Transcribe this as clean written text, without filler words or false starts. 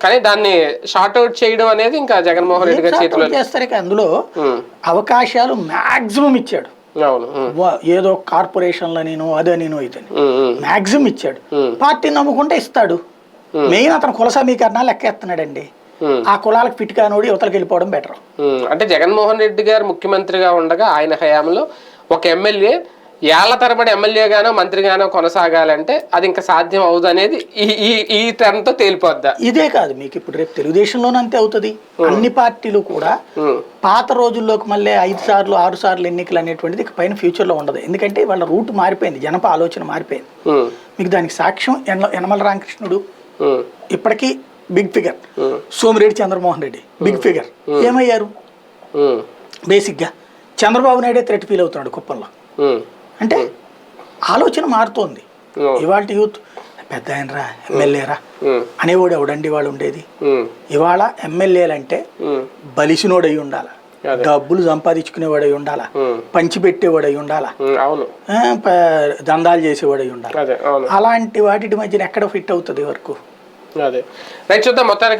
కానీ దాన్ని short out చేయడం అనేది ఇంకా జగన్మోహన్ రెడ్డి గారి చేతిలో చేస్తారు. అందులో అవకాశాలు మాక్సిమం ఇచ్చాడు. ఏదో కార్పొరేషన్లనేనో అదనేనో ఇదని మాక్సిమం ఇచ్చాడు. పార్టీ నమ్ముకుంటే ఇస్తాడు. మెయిన్ అతను కుల సమీకరణాలు లెక్కేస్తున్నాడండి. ఆ కులాలకు ఫిట్ కానోడి యువతలకు వెళ్ళిపోవడం బెటర్. అంటే జగన్మోహన్ రెడ్డి గారు ముఖ్యమంత్రిగా ఉండగా ఆయన హయాంలో ఒక ఎమ్మెల్యే ఏళ్ల తరబడి ఎమ్మెల్యేగానో మంత్రిగానో కొనసాగాలంటే అది ఇంకా సాధ్యం అవుదు అనేది ఈ టర్మ్తో తేలిపోద్దా? ఇదే కాదు, మీకు ఇప్పుడు రేపు తెలుగుదేశంలోనే అంతే అవుతుంది. అన్ని పార్టీలు కూడా పాత రోజుల్లోకి మళ్ళీ 5 సార్లు 6 సార్లు ఎన్నికలు అనేటువంటిది పైన ఫ్యూచర్ లో ఉండదు. ఎందుకంటే వాళ్ళ రూట్ మారిపోయింది, జనప ఆలోచన మారిపోయింది. మీకు దానికి సాక్ష్యం యనమల రామకృష్ణుడు ఇప్పటికీ big figure, Somireddy Chandramohan Reddy big figure. ఏమయ్యారు? బేసిక్ గా చంద్రబాబు నాయుడే థ్రెట్ ఫీల్ అవుతున్నాడు కుప్పంలో. అంటే ఆలోచన మారుతోంది. ఇవాళ యూత్ పెద్ద ఆయనరా ఎమ్మెల్యేరా అనేవాడు ఎవడండి వాళ్ళు ఉండేది. ఇవాళ ఎమ్మెల్యేలంటే బలిసినోడు అయి ఉండాల, డబ్బులు సంపాదించుకునేవాడు అయి ఉండాలా, పంచిపెట్టేవాడు అయి ఉండాలా, దందాలు చేసేవాడు అయి ఉండాలి. అలాంటి వాటి మధ్యన ఎక్కడ ఫిట్ అవుతుంది వరకు? అదే రైట్. చూద్దాం మొత్తానికి.